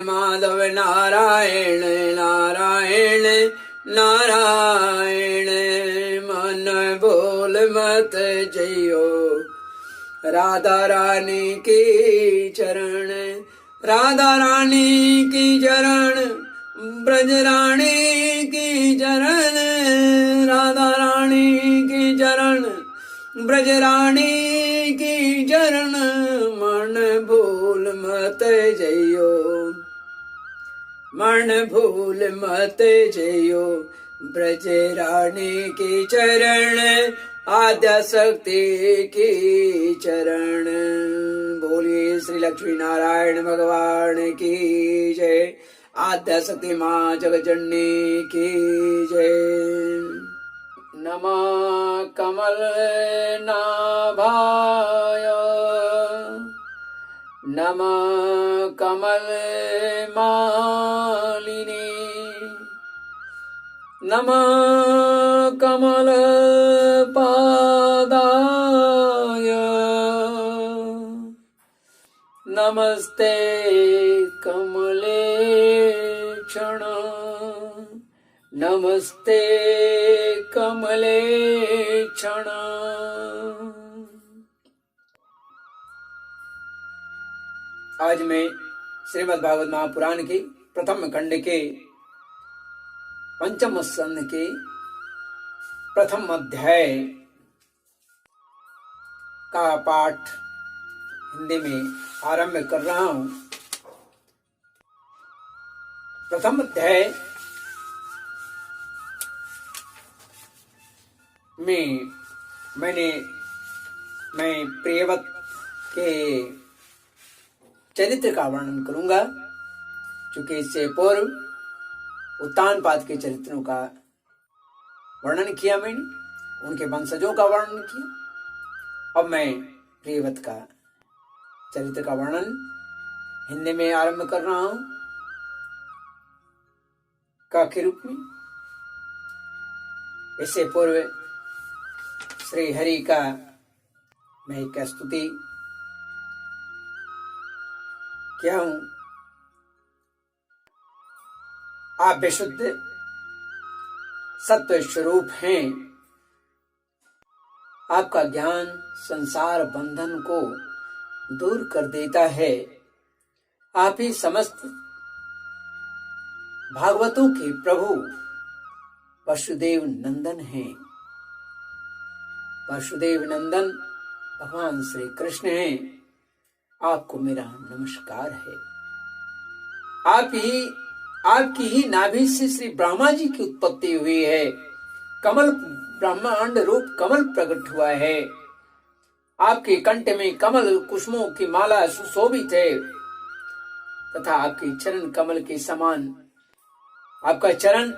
माधव नारायण नारायण नारायण मन बोल मत जइयो राधा रानी की चरण राधा रानी की चरण ब्रज रानी की चरण राधा रानी की चरण ब्रज रानी की चरण मन भूल मत जइयो मन भूल मत जइयो ब्रज रानी की चरण आद्या शक्ति की चरण। बोलिए श्री लक्ष्मी नारायण भगवान की जय। आद्या शक्ति माँ जगजननी की जय। नमः कमल नाभाय नमः कमल मालिनी नमः कमल पादाय नमस्ते कमलेक्षण नमस्ते कमलेक्षण। आज मैं श्रीमद् भागवत महापुराण के प्रथम खंड के पंचम स्कंध के प्रथम अध्याय का पाठ हिंदी में आरंभ कर रहा हूं। प्रथम अध्याय में मैं प्रियव्रत के चरित्र का वर्णन करूंगा, क्योंकि इससे पूर्व उत्तानपाद के चरित्रों का वर्णन किया मैंने, उनके वंशजों का वर्णन किया। अब मैं प्रियव्रत का चरित्र का वर्णन हिंदी में आरंभ कर रहा हूं का के रूप में। इससे पूर्व श्री हरि का मैं एक स्तुति क्या हूं। आप विशुद्ध सत्व स्वरूप हैं। आपका ज्ञान संसार बंधन को दूर कर देता है। आप ही समस्त भागवतों के प्रभु वसुदेव नंदन हैं। वसुदेव नंदन भगवान श्री कृष्ण हैं। आपको मेरा नमस्कार है। आपकी ही नाभि से श्री ब्रह्मा जी की उत्पत्ति हुई है। कमल ब्रह्मांड रूप कमल प्रकट हुआ है। आपके कंठ में कमल कुसुमों की माला सुशोभित है तथा आपके चरण कमल के समान, आपका चरण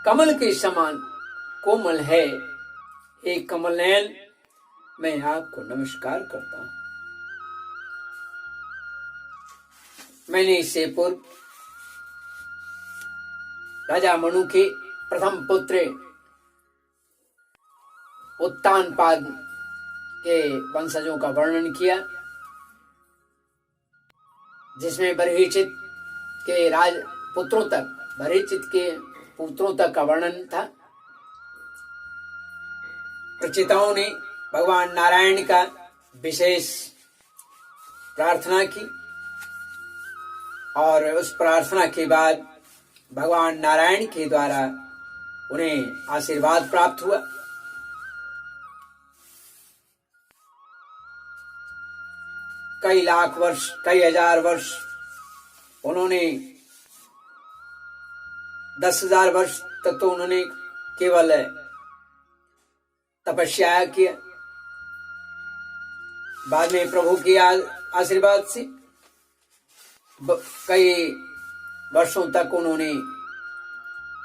कमल के समान कोमल है। हे कमल नयन, मैं आपको नमस्कार करता हूं। मैंने इससे पूर्व राजा मनु के प्रथम पुत्र उत्तानपाद के वंशजों का वर्णन किया, जिसमें बरहिचित के राजपुत्रों तक, बरहिचित के पुत्रों तक का वर्णन था। प्रचिताओं ने भगवान नारायण का विशेष प्रार्थना की और उस प्रार्थना के बाद भगवान नारायण के द्वारा उन्हें आशीर्वाद प्राप्त हुआ। कई लाख वर्ष, कई हजार वर्ष उन्होंने 10,000 वर्ष तक तो उन्होंने केवल तपस्या किया। बाद में प्रभु के आशीर्वाद से कई वर्षों तक उन्होंने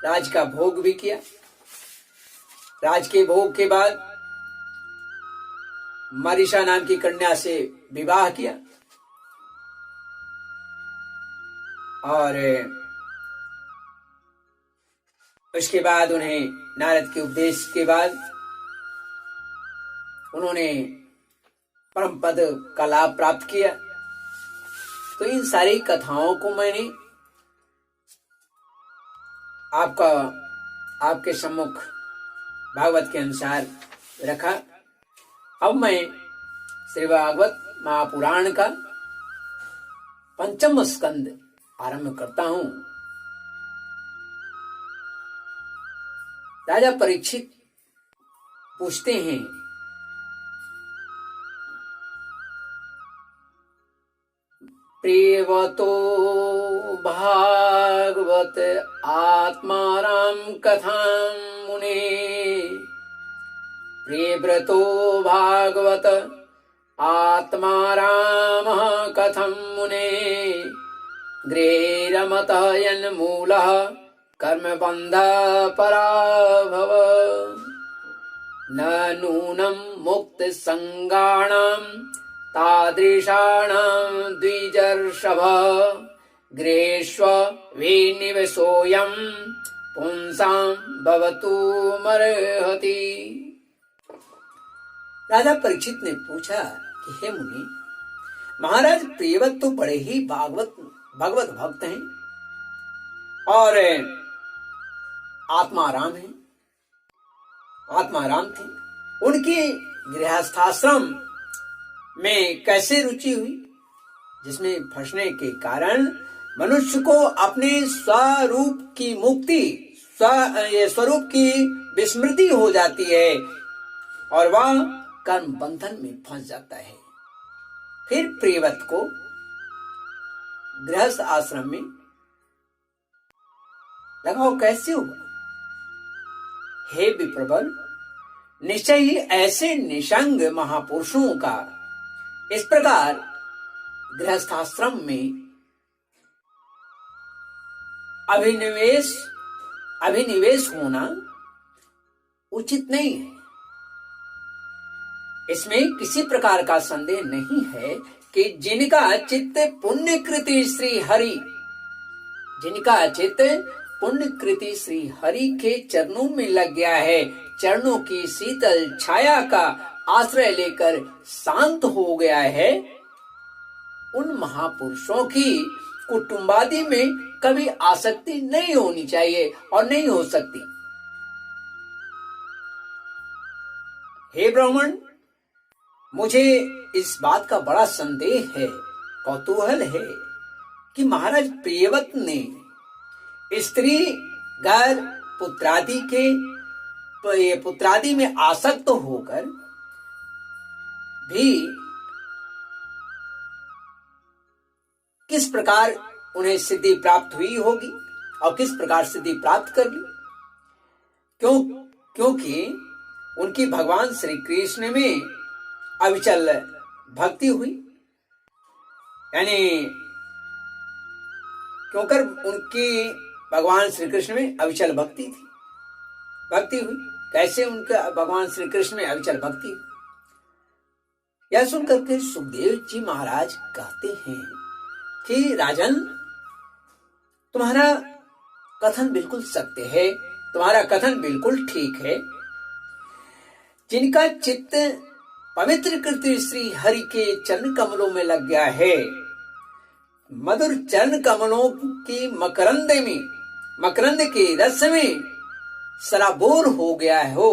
राज का भोग भी किया। राज के भोग के बाद मरीषा नाम की कन्या से विवाह किया और उसके बाद उन्हें नारद के उपदेश के बाद उन्होंने परम पद का लाभ प्राप्त किया तो इन सारी कथाओं को मैंने आपके सम्मुख भागवत के अनुसार रखा। अब मैं श्री भागवत महापुराण का 5वां स्कंद आरंभ करता हूं। राजा परीक्षित पूछते हैं, प्रियवतो भागवत आत्माराम कथां मुने, प्रियव्रतो भागवत आत्माराम कथं मुने, गृहेरमतः यन्मूलः कर्मबन्ध पराभव, न नूनं मुक्तसंगाणां तादृशाणां द्विजर्षभ, गृहेष्व विनिवेशोऽयं पुंसां भवतु मर्हति। राजा परीक्षित ने पूछा कि हे मुनि, महाराज प्रियव्रत तो बड़े ही भगवत भक्त हैं और आत्माराम हैं, आत्माराम थे, उनकी गृहस्थाश्रम में कैसे रुचि हुई जिसमें फंसने के कारण मनुष्य को अपने स्वरूप की मुक्ति, स्वरूप की विस्मृति हो जाती है और वह कर्म बंधन में फंस जाता है। फिर प्रियव्रत को गृहस्थ आश्रम में लगाओ कैसे हुआ? हे विप्रवर, निश्चय ही ऐसे निसंग महापुरुषों का इस प्रकार गृहस्थाश्रम में अभिनिवेश होना उचित नहीं है। इसमें किसी प्रकार का संदेह नहीं है कि जिनका चित्त पुण्यकृति श्री हरि, जिनका चित्त पुण्यकृति श्री हरि के चरणों में लग गया है, चरणों की शीतल छाया का आश्रय लेकर शांत हो गया है, उन महापुरुषों की कुटुंबादि में कभी आसक्ति नहीं होनी चाहिए और नहीं हो सकती। हे ब्राह्मण, मुझे इस बात का बड़ा संदेह है, कौतूहल है कि महाराज प्रियव्रत ने स्त्री घर पुत्रादि में आसक्त होकर भी किस प्रकार उन्हें सिद्धि प्राप्त हुई होगी और किस प्रकार सिद्धि प्राप्त कर ली। क्योंकि उनकी भगवान श्री कृष्ण में अविचल भक्ति हुई, यानी क्योंकि उनकी भगवान श्री कृष्ण में अविचल भक्ति हुई। कैसे उनका भगवान श्री कृष्ण में अविचल भक्ति हुई? यह सुनकर के सुखदेव जी महाराज कहते हैं कि राजन, तुम्हारा कथन बिल्कुल सत्य है, तुम्हारा कथन बिल्कुल ठीक है। जिनका चित्त पवित्र कृति श्री हरि के चरण कमलों में लग गया है, मधुर चरण कमलों की मकरंद के रस में सराबोर हो गया हो,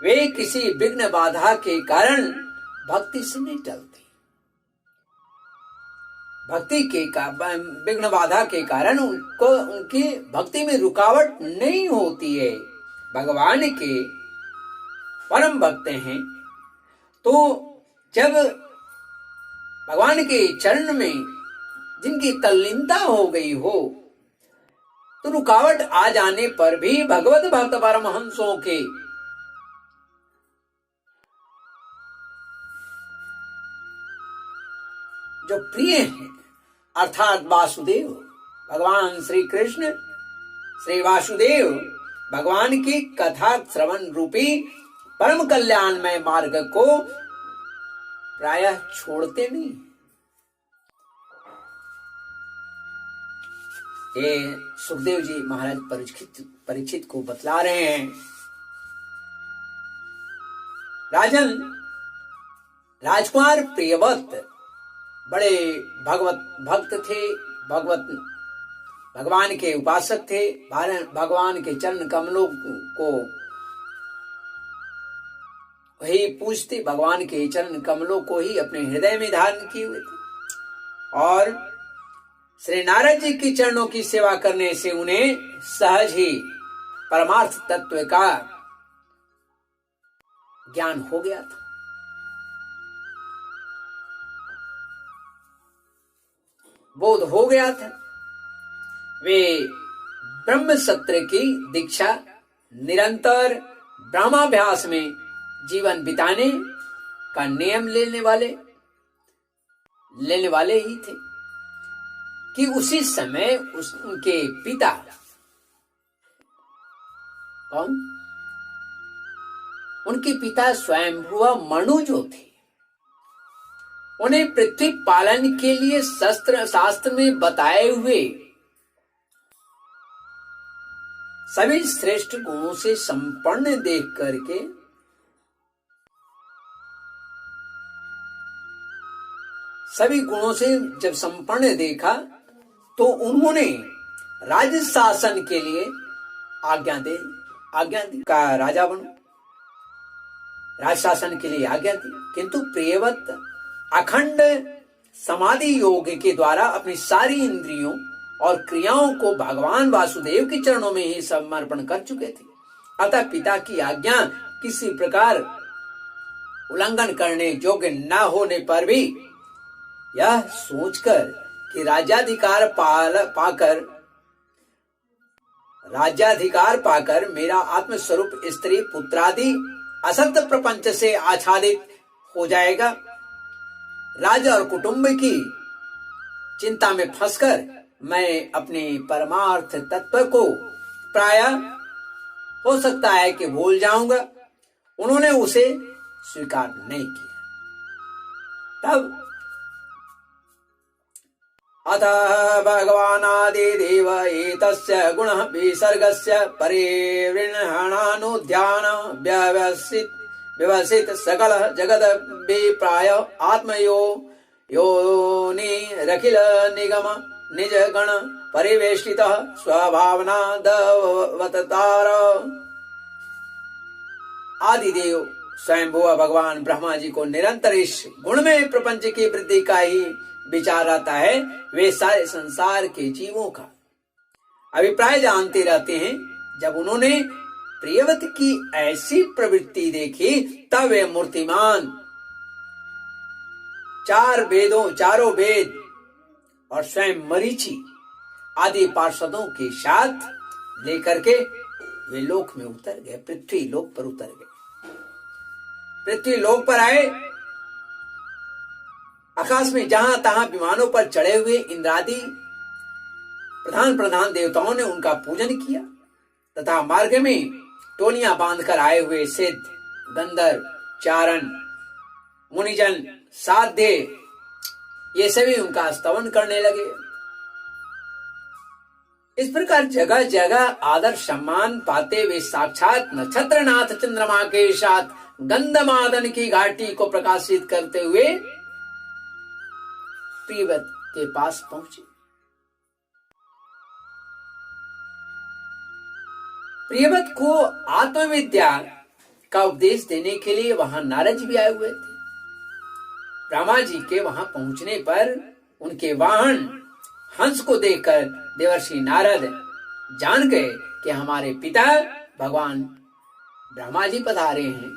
वे किसी विघ्न बाधा के कारण भक्ति से नहीं टलते। विघ्न बाधा के कारण उनको उनकी भक्ति में रुकावट नहीं होती है। भगवान के परम भक्त हैं, तो जब भगवान के चरण में जिनकी तल्लीनता हो गई हो, तो रुकावट आ जाने पर भी भगवत भक्त परमहंसों के जो प्रिय हैं, अर्थात वासुदेव, भगवान श्री कृष्ण, श्री वासुदेव भगवान की कथा श्रवण रूपी परम कल्याणमय मार्ग को प्रायः छोड़ते नहीं। ये सुखदेव जी महाराज परीक्षित को बतला रहे हैं। राजन, राजकुमार प्रियव्रत बड़े भक्त थे, भगवान के उपासक थे, भगवान के चरण कमलों को वही पूजते, भगवान के चरण कमलों को ही अपने हृदय में धारण किए हुए थे। और श्री नारद जी की चरणों की सेवा करने से उन्हें सहज ही परमार्थ तत्व का ज्ञान हो गया था। बोध हो गया था। वे ब्रह्म सत्र की दीक्षा निरंतर ब्रह्माभ्यास में जीवन बिताने का नियम लेने वाले ही थे कि उसी समय उनके पिता, कौन? उनके पिता स्वयंभुव मनु जो थे, उन्हें पृथ्वी पालन के लिए शास्त्र में बताए हुए सभी श्रेष्ठ गुणों से संपन्न देख करके सभी गुणों से जब संपन्न देखा तो उन्होंने राज्य शासन के लिए आज्ञा दी का राजा बनो, राज शासन के लिए आज्ञा दी। किंतु प्रियव्रत अखंड समाधि योग के द्वारा अपनी सारी इंद्रियों और क्रियाओं को भगवान वासुदेव के चरणों में ही समर्पण कर चुके थे। अतः पिता की आज्ञा किसी प्रकार उल्लंघन करने योग्य न होने पर भी यह सोचकर कि राज्याधिकार पाकर मेरा आत्मस्वरूप स्त्री पुत्रादि असत प्रपंच से आच्छादित हो जाएगा, राजा और कुटुंब की चिंता में फंसकर मैं अपने परमार्थ तत्व को प्रायः हो सकता है कि भूल जाऊंगा। उन्होंने उसे स्वीकार नहीं किया। तब अतः भगवानादिदेव एतस्य गुणः विसर्गस्य परिवृह्णानुध्यान व्यवसित सकल जगद विप्राय आत्मयो योनिरखिल निगम निज गण परिवेष्टितः स्वभावना दवतार। आदिदेव स्वयंभुव भगवान ब्रह्मा जी को निरंतर इस गुण में प्रपंच की वृद्धि का ही विचार आता है। वे सारे संसार के जीवों का अभिप्राय जानते रहते हैं। जब उन्होंने प्रियव्रत की ऐसी प्रवृत्ति देखी तब वे मूर्तिमान चारों वेद और स्वयं मरीचि आदि पार्षदों के साथ लेकर के वे लोक में उतर गए, पृथ्वी लोक पर उतर गए। पृथ्वी लोक पर आए, आकाश में जहां तहां विमानों पर चढ़े हुए इंद्रादि प्रधान देवताओं ने उनका पूजन किया तथा मार्ग में टोलियां बांधकर आए हुए सिद्ध, गंधर्व, चारण, मुनिजन, साध्य ये सभी उनका स्तवन करने लगे। इस प्रकार जगह जगह आदर सम्मान पाते हुए साक्षात नक्षत्रनाथ चंद्रमा के साथ गंधमादन की घाटी को प्रकाशित करते हुए प्रियव्रत के पास पहुंचे। प्रियव्रत को आत्मविद्या का उपदेश देने के लिए वहां नारद जी भी आए हुए थे। ब्रह्मा जी के वहां पहुंचने पर उनके वाहन हंस को देखकर देवर्षि नारद जान गए कि हमारे पिता भगवान ब्रह्मा जी पधारे हैं।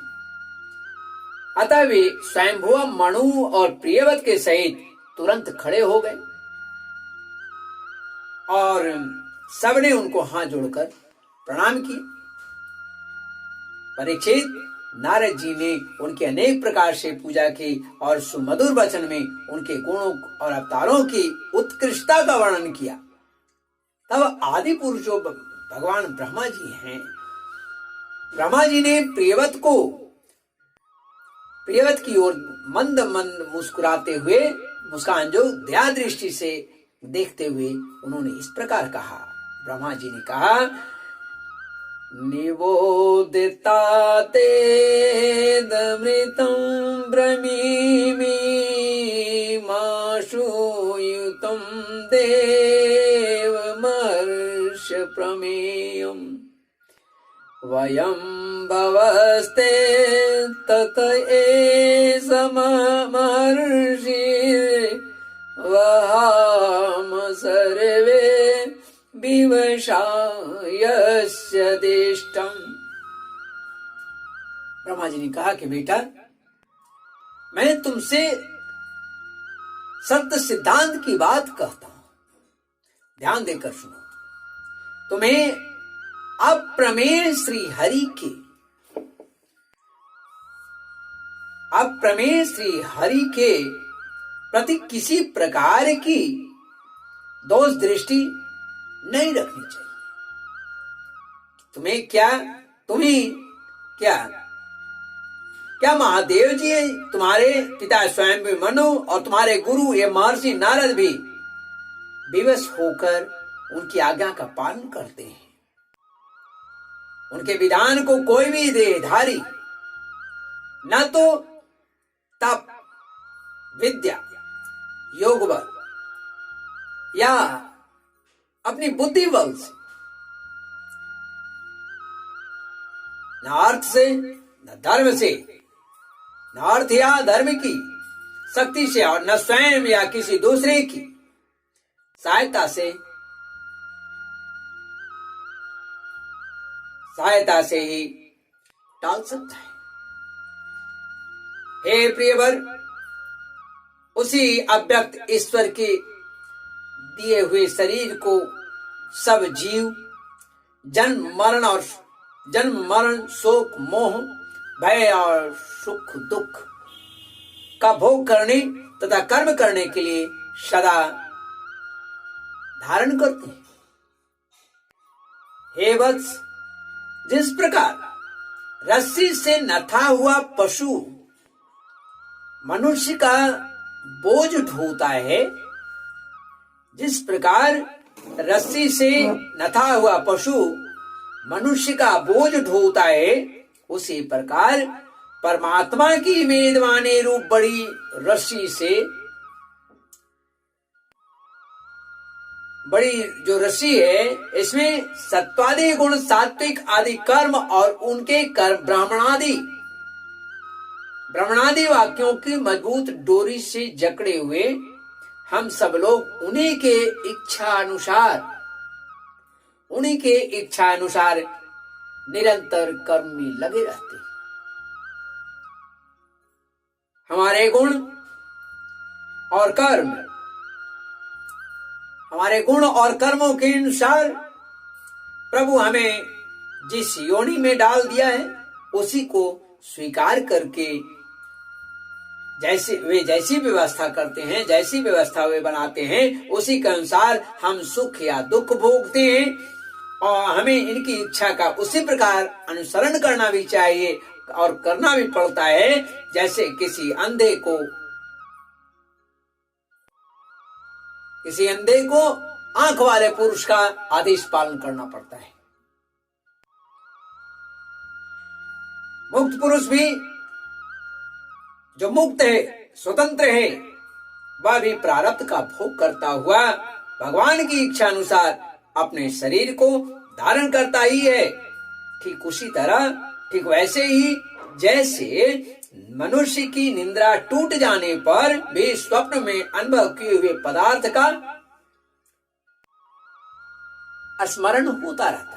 अतः वे स्वयंभुव मनु और प्रियव्रत के सहित तुरंत खड़े हो गए और सबने उनको हाथ जोड़कर प्रणाम किए। परीक्षित, नारद जी ने उनके अनेक प्रकार से पूजा की और सुमधुर वचन में उनके गुणों और अवतारों की उत्कृष्टता का वर्णन किया। तब आदि पुरुष जो भगवान ब्रह्मा जी हैं, ब्रह्मा जी ने प्रियव्रत की ओर मंद मंद मुस्कुराते हुए मुस्कान जो दया दृष्टि से देखते हुए उन्होंने इस प्रकार कहा। ब्रह्मा जी ने कहा, निवोदिता तेदमृतं ब्रह्मीमि माशुद्धमोक्षाय महतेवमर्ष प्रमेयम् वयं भवस्ते तत एषमहर्षि वहाम सर्वे विवशायस्य दिष्टम्। ब्रह्मा जी ने कहा कि बेटा, मैं तुमसे सत्य सिद्धांत की बात कहता हूं, ध्यान देकर सुनो। तुम्हें अप्रमेय श्री हरि के प्रति किसी प्रकार की दोष दृष्टि नहीं रखनी चाहिए। तुम्हें क्या महादेव जी तुम्हारे पिता स्वयं भी मनु और तुम्हारे गुरु ये महर्षि नारद भी विवश होकर उनकी आज्ञा का पालन करते हैं। उनके विधान को कोई भी देहधारी न तो तप, विद्या, योग बल या अपनी बुद्धि बल से, न अर्थ से, न धर्म से, न अर्थ या धर्म की शक्ति से, और न स्वयं या किसी दूसरे की सहायता से ही टाल सकता है। हे प्रियवर, उसी अव्यक्त ईश्वर के दिए हुए शरीर को सब जीव जन्म मरण शोक मोह भय और सुख दुख का भोग करने तथा कर्म करने के लिए सदा धारण करते हैं। हे वत्स, जिस प्रकार रस्सी से नथा हुआ पशु मनुष्य का बोझ ढोता है, जिस प्रकार रस्सी से नथा हुआ पशु मनुष्य का बोझ ढोता है, उसी प्रकार परमात्मा की वेदवाणी रूप बड़ी रस्सी से, बड़ी जो रस्सी है, इसमें सत्वादि गुण, सात्विक आदि कर्म और उनके कर्म ब्राह्मणादि वाक्यों की मजबूत डोरी से जकड़े हुए हम सब लोग उन्हीं के इच्छा अनुसार निरंतर कर्म में लगे रहते हैं। हमारे गुण और कर्मों के अनुसार प्रभु हमें जिस योनि में डाल दिया है, उसी को स्वीकार करके जैसी व्यवस्था करते हैं, जैसी व्यवस्था वे बनाते हैं, उसी के अनुसार हम सुख या दुख भोगते हैं। और हमें इनकी इच्छा का उसी प्रकार अनुसरण करना भी चाहिए और करना भी पड़ता है, जैसे किसी अंधे को आंख वाले पुरुष का आदेश पालन करना पड़ता है। मुक्त पुरुष भी, जो मुक्त है, स्वतंत्र है, वह भी प्रारब्ध का भोग करता हुआ भगवान की इच्छा अनुसार अपने शरीर को धारण करता ही है। ठीक वैसे ही जैसे मनुष्य की निद्रा टूट जाने पर भी स्वप्न में अनुभव किए हुए पदार्थ का स्मरण होता रहता है।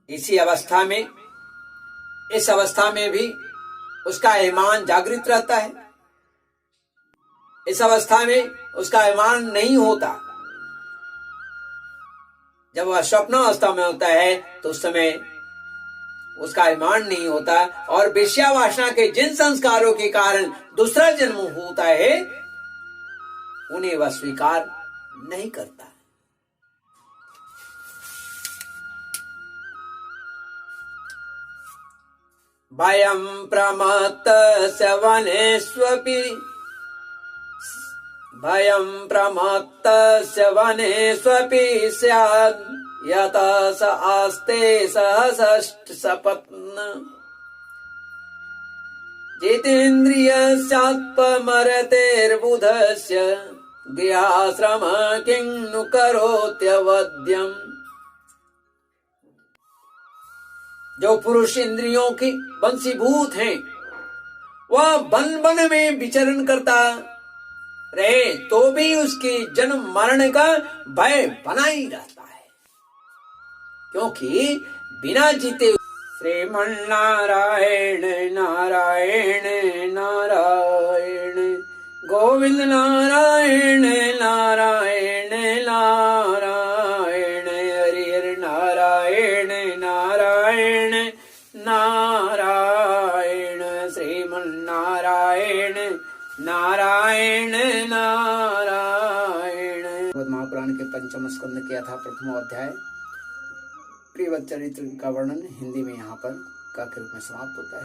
इस अवस्था में भी उसका ईमान जागृत रहता है। इस अवस्था में उसका ईमान नहीं होता। जब वह स्वप्न अवस्था में होता है तो उस समय उसका ईमान नहीं होता, और वेश्या वासना के जिन संस्कारों के कारण दूसरा जन्म होता है, उन्हें वह स्वीकार नहीं करता। भयं प्रमत्तस्य वनेष्वपि स्यात् यथा स आस्ते सहषष्ट सपत्न जितेन्द्रियस्यात्मरतेर्बुधस्य गृहाश्रम किं नु करोत्यवद्यम्। जो पुरुष इंद्रियों की वंशीभूत हैं, वह वन वन में विचरण करता रहे तो भी उसकी जन्म मरण का भय बना ही रहता है, क्योंकि बिना जीते श्रीमन्नारायण नारायण नारायण गोविंद नारायण नारायण नारायण हरि हरि नारायण नारायण नारायण श्रीमन्नारायण नारायण नारायण। महापुराण के पंचम स्कंद के अथा प्रथम अध्याय प्रियवत चरित्र का वर्णन हिंदी में यहाँ पर का के रूप में समाप्त होता है।